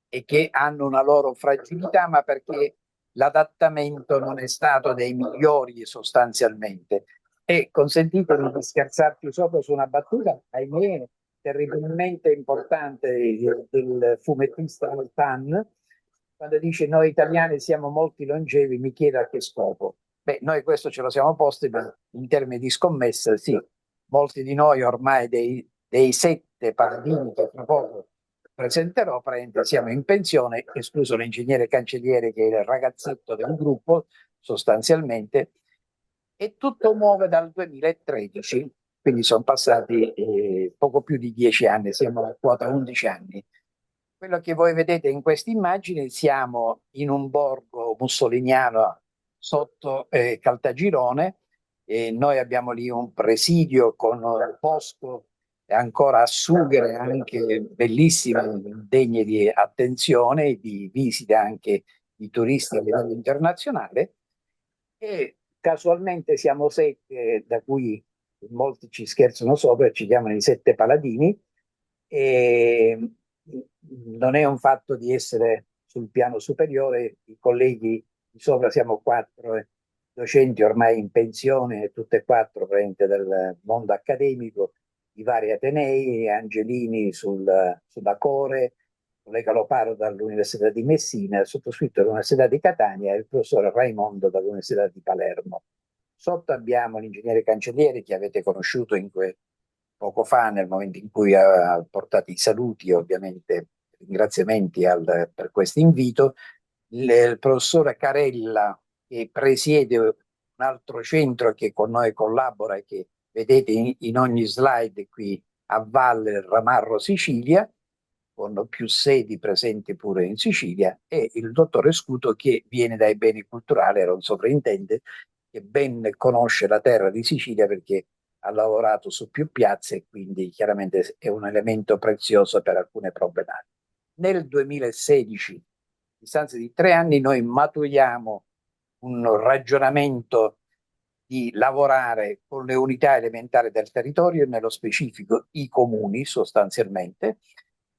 e che hanno una loro fragilità, ma perché l'adattamento non è stato dei migliori sostanzialmente. E consentitemi di scherzarti sopra su una battuta, ahimè, terribilmente importante del fumettista Altan, quando dice noi italiani siamo molti longevi, mi chiede a che scopo. Beh, noi questo ce lo siamo posti in termini di scommessa, sì, molti di noi ormai dei 7 paladini che tra poco presenterò, siamo in pensione, escluso l'ingegnere cancelliere che è il ragazzetto del gruppo sostanzialmente, e tutto muove dal 2013, quindi sono passati poco più di 10 anni, siamo a quota 11 anni. Quello che voi vedete in questa immagine, siamo in un borgo mussoliniano sotto Caltagirone, e noi abbiamo lì un presidio con un bosco ancora a sughere, anche bellissime, degne di attenzione e di visite anche di turisti a livello internazionale. E casualmente siamo 7, da cui molti ci scherzano sopra e ci chiamano i 7 paladini. E non è un fatto di essere sul piano superiore, i colleghi di sopra siamo 4 docenti ormai in pensione, tutte e 4 praticamente del mondo accademico, di vari atenei, Angelini sulla Core, collega Loparo dall'Università di Messina, il sottoscritto dall'Università di Catania e il professore Raimondo dall'Università di Palermo. Sotto abbiamo l'ingegnere Cancellieri che avete conosciuto poco fa, nel momento in cui ha portato i saluti, ovviamente ringraziamenti per questo invito, il professore Carella che presiede un altro centro che con noi collabora e che vedete in ogni slide qui a Valle Ramarro Sicilia, con più sedi presenti pure in Sicilia, e il dottore Scuto che viene dai beni culturali, era un sovrintendente che ben conosce la terra di Sicilia perché ha lavorato su più piazze e quindi chiaramente è un elemento prezioso per alcune problematiche. Nel 2016, a distanza di 3 anni, noi maturiamo un ragionamento di lavorare con le unità elementari del territorio, nello specifico i comuni sostanzialmente,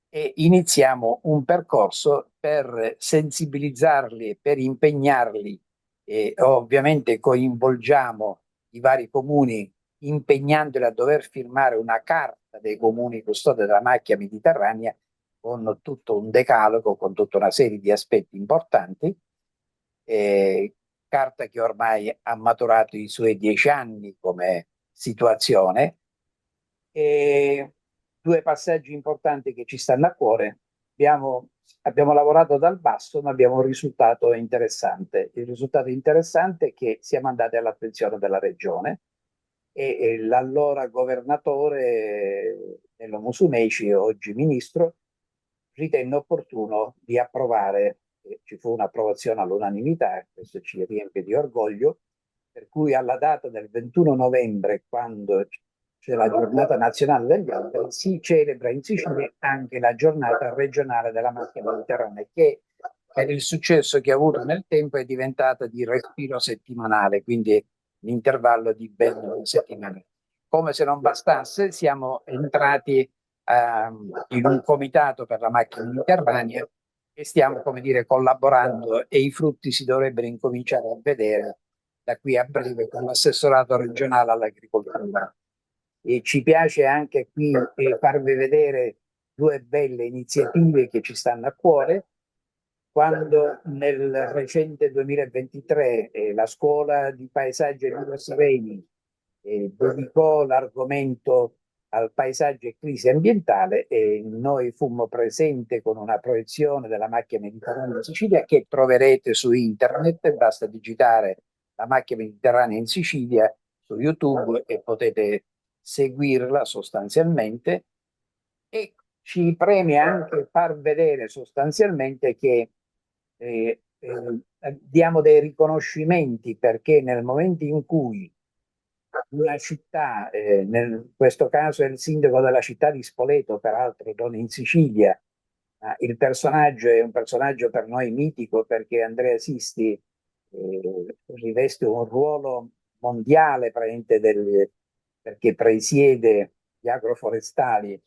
e iniziamo un percorso per sensibilizzarli, per impegnarli, e ovviamente coinvolgiamo i vari comuni impegnandoli a dover firmare una carta dei comuni custodi della macchia mediterranea con tutto un decalogo, con tutta una serie di aspetti importanti, carta che ormai ha maturato i suoi 10 anni come situazione. E 2 passaggi importanti che ci stanno a cuore. Abbiamo lavorato dal basso, ma abbiamo un risultato interessante. Il risultato interessante è che siamo andati all'attenzione della regione e l'allora governatore Nello Musumeci, oggi ministro, ritenne opportuno di approvare, ci fu un'approvazione all'unanimità, questo ci riempie di orgoglio, per cui alla data del 21 novembre, quando c'è la giornata nazionale degli alberi, si celebra in Sicilia anche la giornata regionale della macchia mediterranea, che per il successo che ha avuto nel tempo è diventata di respiro settimanale, quindi l'intervallo di ben 1 settimana. Come se non bastasse, siamo entrati in un comitato per la macchia mediterranea e stiamo, come dire, collaborando, e i frutti si dovrebbero incominciare a vedere da qui a breve con l'assessorato regionale all'agricoltura. E ci piace anche qui farvi vedere 2 belle iniziative che ci stanno a cuore. Quando nel recente 2023 la scuola di paesaggio Emilio Saveni dedicò l'argomento al paesaggio e crisi ambientale, e noi fummo presenti con una proiezione della macchia mediterranea in Sicilia che troverete su internet, basta digitare la macchia mediterranea in Sicilia su YouTube e potete seguirla sostanzialmente. E ci preme anche far vedere sostanzialmente che diamo dei riconoscimenti, perché nel momento in cui una città, in questo caso è il sindaco della città di Spoleto, peraltro non in Sicilia, il personaggio è un personaggio per noi mitico perché Andrea Sisti riveste un ruolo mondiale perché presiede gli agroforestali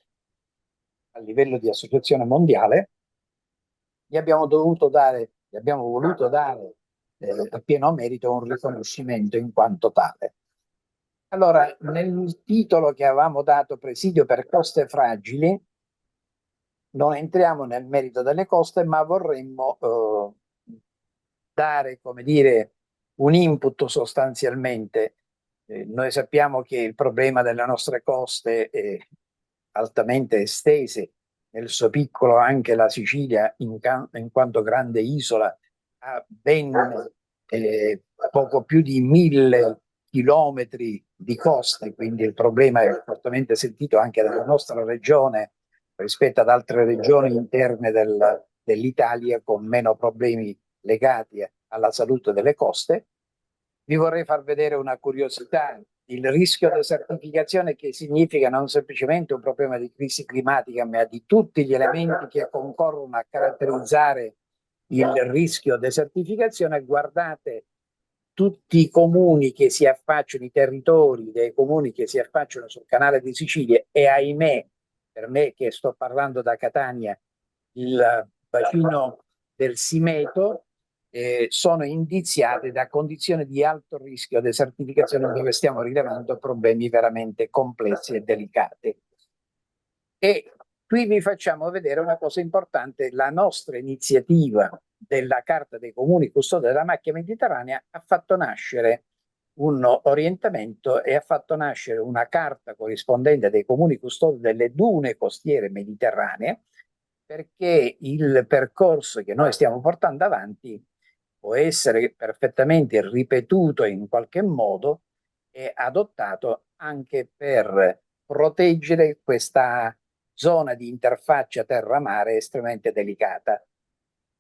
a livello di associazione mondiale, gli abbiamo voluto dare a pieno merito un riconoscimento in quanto tale. Allora, nel titolo che avevamo dato Presidio per coste fragili, non entriamo nel merito delle coste, ma vorremmo dare, come dire, un input sostanzialmente. Noi sappiamo che il problema delle nostre coste è altamente estese, nel suo piccolo anche la Sicilia, in quanto grande isola, ha ben poco più di 1000 chilometri di coste, quindi il problema è fortemente sentito anche dalla nostra regione rispetto ad altre regioni interne dell'Italia con meno problemi legati alla salute delle coste. Vi vorrei far vedere una curiosità: il rischio desertificazione, che significa non semplicemente un problema di crisi climatica, ma di tutti gli elementi che concorrono a caratterizzare il rischio desertificazione. Guardate tutti i comuni che si affacciano, i territori dei comuni che si affacciano sul canale di Sicilia, e ahimè, per me che sto parlando da Catania, il bacino del Simeto, sono indiziate da condizioni di alto rischio desertificazione, dove stiamo rilevando problemi veramente complessi e delicati. E qui vi facciamo vedere una cosa importante: la nostra iniziativa della Carta dei Comuni Custodi della Macchia Mediterranea ha fatto nascere un orientamento e ha fatto nascere una carta corrispondente dei comuni custodi delle dune costiere mediterranee, perché il percorso che noi stiamo portando avanti può essere perfettamente ripetuto in qualche modo e adottato anche per proteggere questa zona di interfaccia terra-mare estremamente delicata.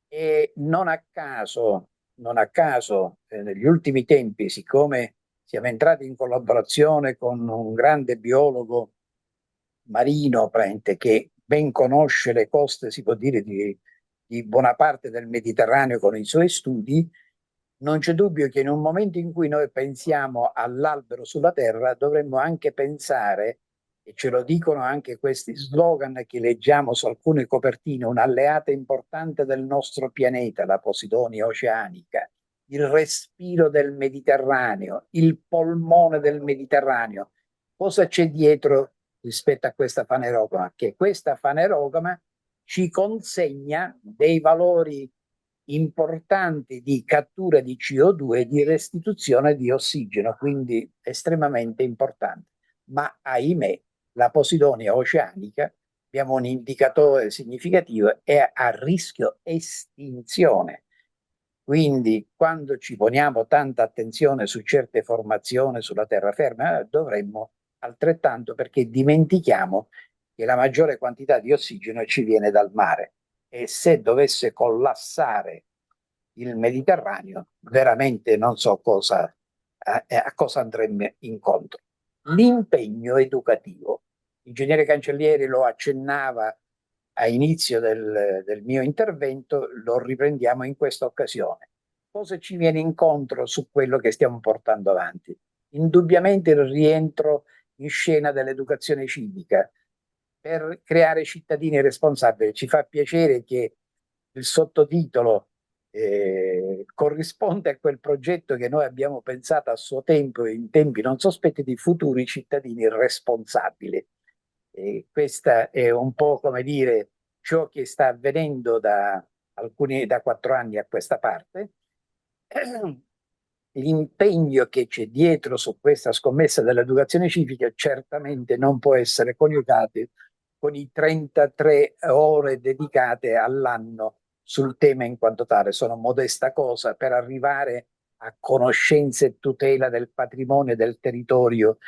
E non a caso, negli ultimi tempi, siccome siamo entrati in collaborazione con un grande biologo marino, che ben conosce le coste, si può dire, di buona parte del Mediterraneo con i suoi studi, non c'è dubbio che in un momento in cui noi pensiamo all'albero sulla terra, dovremmo anche pensare, e ce lo dicono anche questi slogan che leggiamo su alcune copertine: un alleato importante del nostro pianeta, la Posidonia oceanica, il respiro del Mediterraneo, il polmone del Mediterraneo. Cosa c'è dietro rispetto a questa fanerogama? Che questa fanerogama ci consegna dei valori importanti di cattura di CO2 e di restituzione di ossigeno, quindi estremamente importante. Ma ahimè, la Posidonia oceanica, abbiamo un indicatore significativo, è a rischio estinzione. Quindi quando ci poniamo tanta attenzione su certe formazioni sulla terraferma, dovremmo altrettanto, perché dimentichiamo che la maggiore quantità di ossigeno ci viene dal mare, e se dovesse collassare il Mediterraneo, veramente non so a cosa andremmo incontro. L'impegno educativo, l'ingegnere Cancellieri lo accennava a inizio del mio intervento, lo riprendiamo in questa occasione. Cosa ci viene incontro su quello che stiamo portando avanti? Indubbiamente il rientro in scena dell'educazione civica per creare cittadini responsabili. Ci fa piacere che il sottotitolo corrisponde a quel progetto che noi abbiamo pensato a suo tempo, in tempi non sospetti, di futuri cittadini responsabili. Questa è un po', come dire, ciò che sta avvenendo da 4 anni a questa parte. L'impegno che c'è dietro su questa scommessa dell'educazione civica certamente non può essere coniugato con i 33 ore dedicate all'anno sul tema in quanto tale. Sono modesta cosa per arrivare a conoscenza e tutela del patrimonio del territorio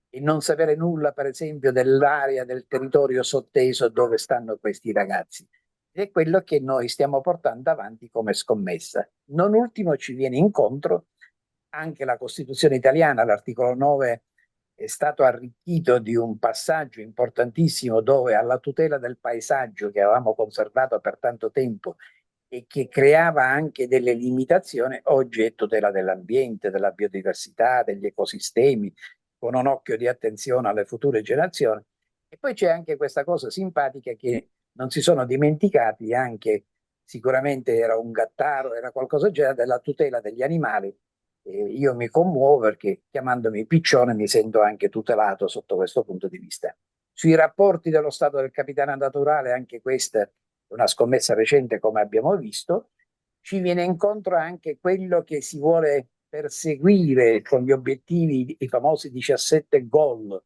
e non sapere nulla, per esempio, dell'area del territorio sotteso dove stanno questi ragazzi. Ed è quello che noi stiamo portando avanti come scommessa. Non ultimo ci viene incontro anche la Costituzione italiana. L'articolo 9 è stato arricchito di un passaggio importantissimo dove, alla tutela del paesaggio che avevamo conservato per tanto tempo e che creava anche delle limitazioni, oggi è tutela dell'ambiente, della biodiversità, degli ecosistemi, con un occhio di attenzione alle future generazioni. E poi c'è anche questa cosa simpatica che non si sono dimenticati anche sicuramente era un gattaro, era qualcosa del genere, della tutela degli animali. Io mi commuovo perché chiamandomi Piccione mi sento anche tutelato sotto questo punto di vista. Sui rapporti dello Stato del capitano naturale, anche questa è una scommessa recente, come abbiamo visto, ci viene incontro anche quello che si vuole perseguire con gli obiettivi, i famosi 17 goal,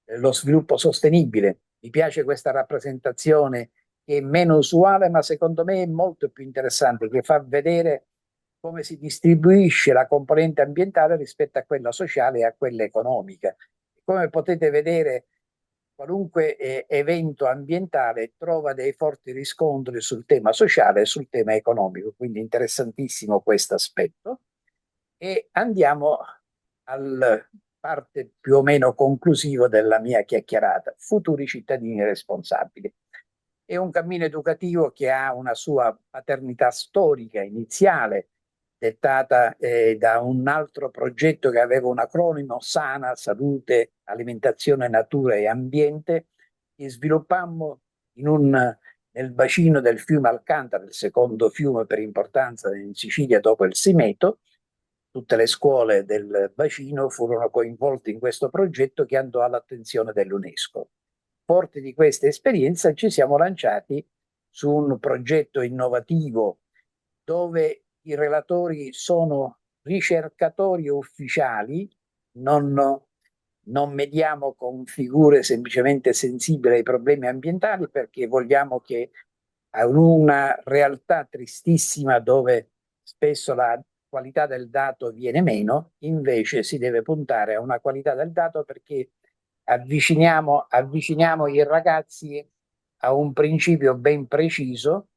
lo sviluppo sostenibile. Mi piace questa rappresentazione che è meno usuale, ma secondo me è molto più interessante, che fa vedere come si distribuisce la componente ambientale rispetto a quella sociale e a quella economica. Come potete vedere, qualunque evento ambientale trova dei forti riscontri sul tema sociale e sul tema economico, quindi interessantissimo questo aspetto. E andiamo alla parte più o meno conclusiva della mia chiacchierata: futuri cittadini responsabili. È un cammino educativo che ha una sua paternità storica iniziale, dettata da un altro progetto che aveva un acronimo: Sana, Salute, Alimentazione, Natura e Ambiente, che sviluppammo nel bacino del fiume Alcantara, il secondo fiume per importanza in Sicilia dopo il Simeto. Tutte le scuole del bacino furono coinvolte in questo progetto che andò all'attenzione dell'UNESCO. Forti di questa esperienza ci siamo lanciati su un progetto innovativo dove i relatori sono ricercatori ufficiali, non mediamo con figure semplicemente sensibili ai problemi ambientali, perché vogliamo che a una realtà tristissima dove spesso la qualità del dato viene meno, invece si deve puntare a una qualità del dato, perché avviciniamo i ragazzi a un principio ben preciso,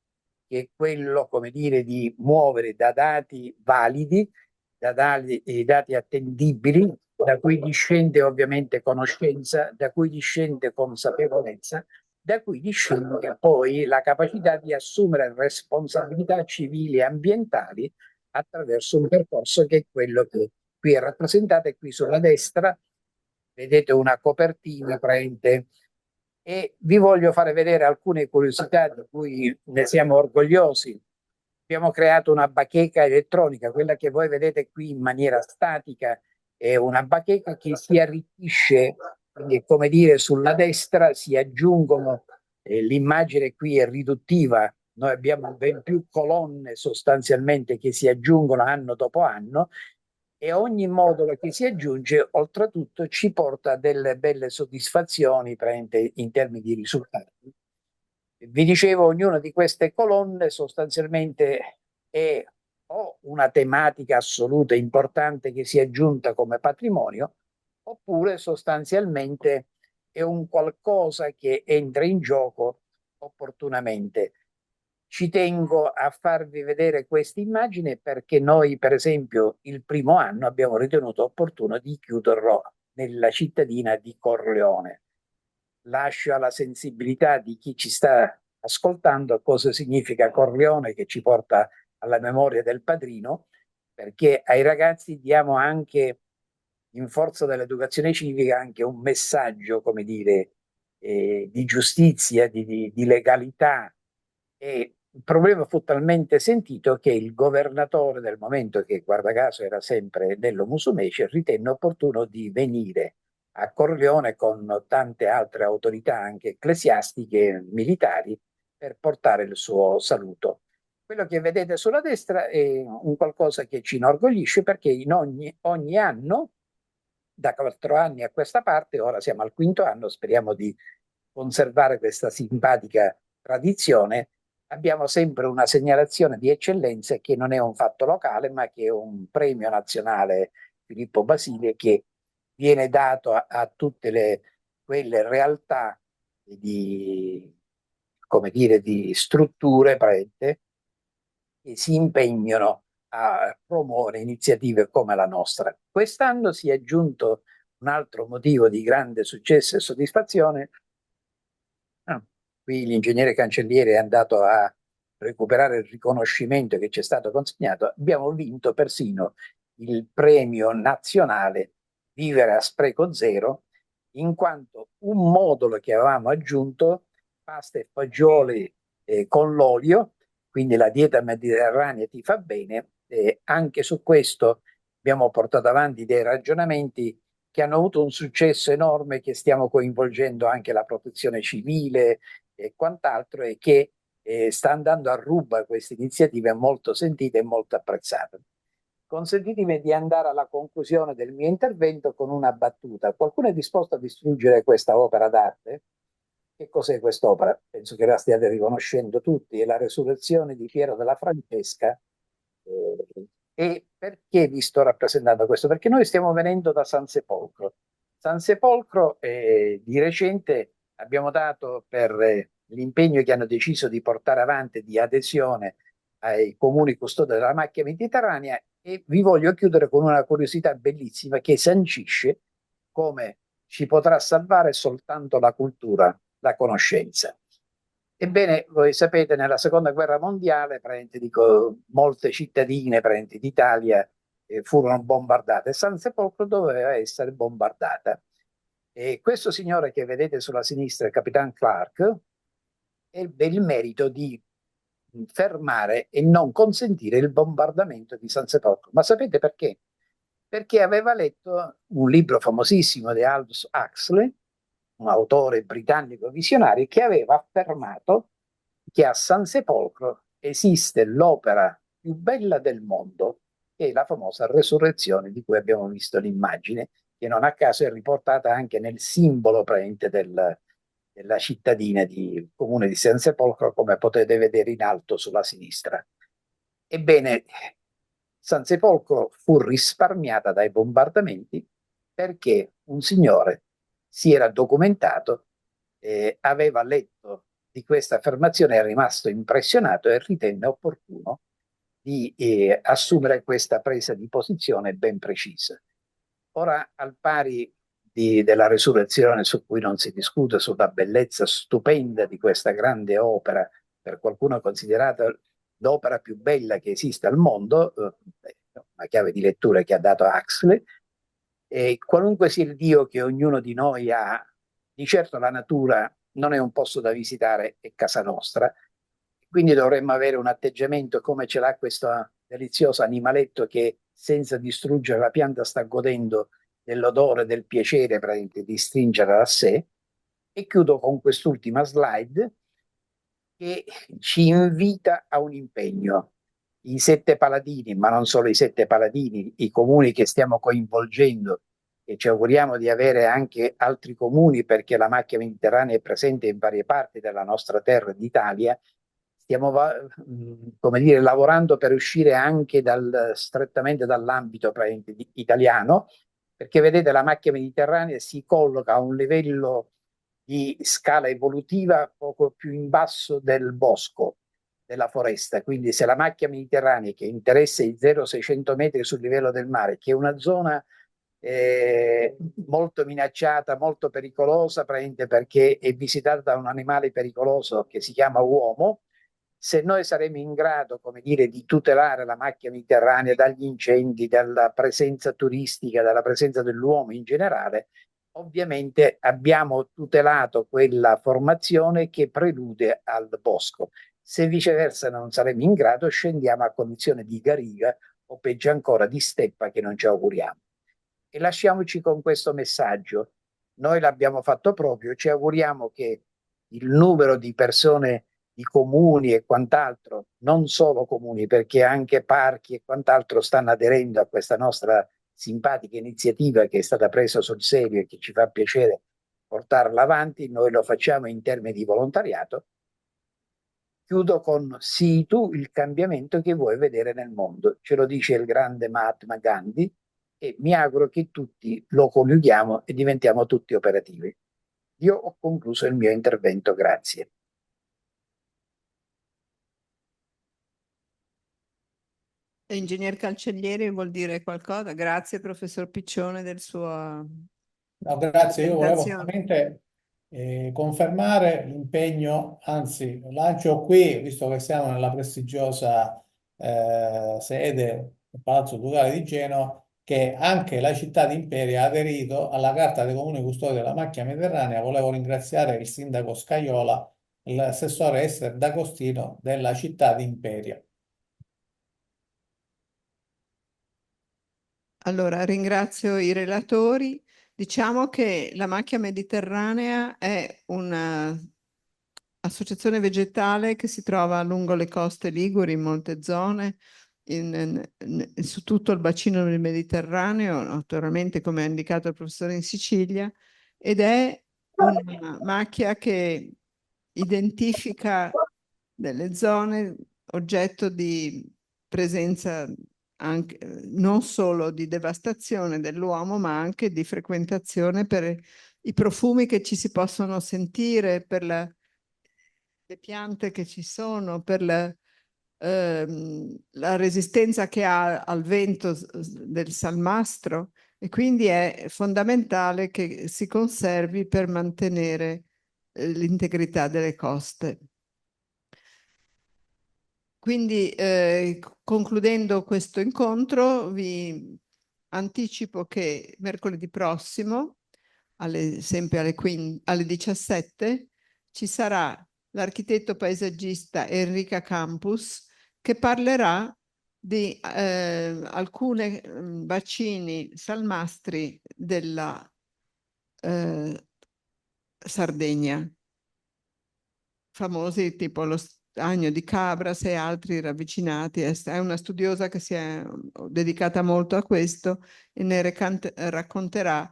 che è quello, come dire, di muovere da dati validi, da dati attendibili, da cui discende ovviamente conoscenza, da cui discende consapevolezza, da cui discende poi la capacità di assumere responsabilità civili e ambientali attraverso un percorso che è quello che qui è rappresentato. E qui sulla destra vedete una copertina praticamente, e vi voglio fare vedere alcune curiosità di cui ne siamo orgogliosi. Abbiamo creato una bacheca elettronica, quella che voi vedete qui in maniera statica è una bacheca che si arricchisce, quindi come dire sulla destra si aggiungono, l'immagine qui è riduttiva, noi abbiamo ben più colonne sostanzialmente che si aggiungono anno dopo anno, e ogni modulo che si aggiunge oltretutto ci porta delle belle soddisfazioni in termini di risultati. Vi dicevo, ognuna di queste colonne sostanzialmente è o una tematica assoluta importante che si è aggiunta come patrimonio, oppure sostanzialmente è un qualcosa che entra in gioco opportunamente. Ci tengo a farvi vedere questa immagine perché noi, per esempio, il primo anno abbiamo ritenuto opportuno di chiuderlo nella cittadina di Corleone. Lascio alla sensibilità di chi ci sta ascoltando cosa significa Corleone, che ci porta alla memoria del padrino, perché ai ragazzi diamo anche, in forza dell'educazione civica, anche un messaggio, come dire, di giustizia, di legalità. E il problema fu talmente sentito che il governatore del momento, che guarda caso era sempre Dello Musumeci, ritenne opportuno di venire a Corleone con tante altre autorità anche ecclesiastiche e militari per portare il suo saluto. Quello che vedete sulla destra è un qualcosa che ci inorgoglisce, perché in ogni anno, da 4 anni a questa parte, ora siamo al 5º anno, speriamo di conservare questa simpatica tradizione, abbiamo sempre una segnalazione di eccellenza che non è un fatto locale, ma che è un premio nazionale Filippo Basile, che viene dato a tutte quelle realtà di, come dire, di strutture che si impegnano a promuovere iniziative come la nostra. Quest'anno si è aggiunto un altro motivo di grande successo e soddisfazione. Qui l'ingegnere Cancelliere è andato a recuperare il riconoscimento che ci è stato consegnato. Abbiamo vinto persino il premio nazionale Vivere a Spreco Zero, in quanto un modulo che avevamo aggiunto, pasta e fagioli con l'olio, quindi la dieta mediterranea ti fa bene. Anche su questo abbiamo portato avanti dei ragionamenti che hanno avuto un successo enorme, che stiamo coinvolgendo anche la protezione civile e quant'altro, e che sta andando a ruba. Questa iniziativa è molto sentita e molto apprezzata. Consentitemi di andare alla conclusione del mio intervento con una battuta. Qualcuno è disposto a distruggere questa opera d'arte? Che cos'è quest'opera? Penso che la stiate riconoscendo tutti: è la Resurrezione di Piero della Francesca. E perché vi sto rappresentando questo? Perché noi stiamo venendo da San Sepolcro. San Sepolcro, di recente abbiamo dato, per l'impegno che hanno deciso di portare avanti di adesione ai comuni custodi della macchia mediterranea, e vi voglio chiudere con una curiosità bellissima che sancisce come ci potrà salvare soltanto la cultura, la conoscenza. Ebbene, voi sapete, nella seconda guerra mondiale, molte cittadine d'Italia furono bombardate. San Sepolcro doveva essere bombardata. E questo signore che vedete sulla sinistra, il Capitan Clark, ebbe il merito di fermare e non consentire il bombardamento di San Sepolcro. Ma sapete perché? Perché aveva letto un libro famosissimo di Aldous Huxley, un autore britannico visionario, che aveva affermato che a San Sepolcro esiste l'opera più bella del mondo, che è la famosa Resurrezione, di cui abbiamo visto l'immagine, che non a caso è riportata anche nel simbolo della cittadina di comune di San Sepolcro, come potete vedere in alto sulla sinistra. Ebbene, San Sepolcro fu risparmiata dai bombardamenti perché un signore si era documentato, aveva letto di questa affermazione, è rimasto impressionato e ritenne opportuno di assumere questa presa di posizione ben precisa. Ora, al pari della Resurrezione, su cui non si discute, sulla bellezza stupenda di questa grande opera, per qualcuno considerata l'opera più bella che esiste al mondo, una chiave di lettura che ha dato Huxley, e qualunque sia il Dio che ognuno di noi ha, di certo la natura non è un posto da visitare, è casa nostra. Quindi dovremmo avere un atteggiamento come ce l'ha questo delizioso animaletto, che senza distruggere la pianta sta godendo dell'odore, del piacere di stringerla a sé. E chiudo con quest'ultima slide che ci invita a un impegno. I 7 paladini, ma non solo i 7 paladini, i comuni che stiamo coinvolgendo, e ci auguriamo di avere anche altri comuni, perché la macchia mediterranea è presente in varie parti della nostra terra d'Italia. Stiamo, come dire, lavorando per uscire anche strettamente dall'ambito italiano, perché vedete, la macchia mediterranea si colloca a un livello di scala evolutiva poco più in basso del bosco, della foresta. Quindi se la macchia mediterranea, che interessa i 0,600 metri sul livello del mare, che è una zona molto minacciata, molto pericolosa, perché è visitata da un animale pericoloso che si chiama uomo, se noi saremo in grado, come dire, di tutelare la macchia mediterranea dagli incendi, dalla presenza turistica, dalla presenza dell'uomo in generale, ovviamente abbiamo tutelato quella formazione che prelude al bosco. Se viceversa non saremo in grado, scendiamo a condizione di garriga o peggio ancora di steppa, che non ci auguriamo. E lasciamoci con questo messaggio. Noi l'abbiamo fatto proprio, ci auguriamo che il numero di persone, di comuni e quant'altro, non solo comuni, perché anche parchi e quant'altro stanno aderendo a questa nostra simpatica iniziativa, che è stata presa sul serio e che ci fa piacere portarla avanti. Noi lo facciamo in termini di volontariato. Chiudo con: sii tu il cambiamento che vuoi vedere nel mondo. Ce lo dice il grande Mahatma Gandhi, e mi auguro che tutti lo coniughiamo e diventiamo tutti operativi. Io ho concluso il mio intervento, grazie. Ingegner Cancellieri vuol dire qualcosa? Grazie, professor Piccione, del suo No, grazie, io volevo presentazione. solamente confermare l'impegno, anzi lancio qui, visto che siamo nella prestigiosa sede del Palazzo Ducale di Genova, che anche la città di Imperia ha aderito alla Carta dei Comuni Custodi della Macchia Mediterranea. Volevo ringraziare il sindaco Scaiola l'assessore Ester D'Agostino della città di Imperia. Allora, ringrazio i relatori. Diciamo che la Macchia Mediterranea è un'associazione vegetale che si trova lungo le coste liguri in molte zone, su tutto il bacino del Mediterraneo, naturalmente come ha indicato il professore in Sicilia, ed è una macchia che identifica delle zone oggetto di presenza anche, non solo di devastazione dell'uomo, ma anche di frequentazione per i profumi che ci si possono sentire, per le piante che ci sono, per la resistenza che ha al vento del salmastro, e quindi è fondamentale che si conservi per mantenere l'integrità delle coste. Quindi concludendo questo incontro vi anticipo che mercoledì prossimo, sempre alle 17, ci sarà l'architetto paesaggista Enrica Campus che parlerà di alcuni bacini salmastri della Sardegna, famosi tipo lo Stagno di Cabras e altri ravvicinati. È una studiosa che si è dedicata molto a questo e ne racconterà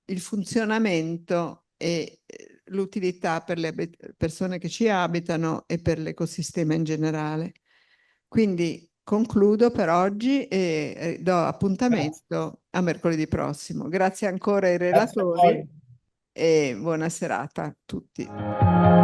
il funzionamento e l'utilità per le persone che ci abitano e per l'ecosistema in generale. Quindi concludo per oggi e do appuntamento a mercoledì prossimo. Grazie ancora ai Grazie a relatori voi. e buona serata a tutti.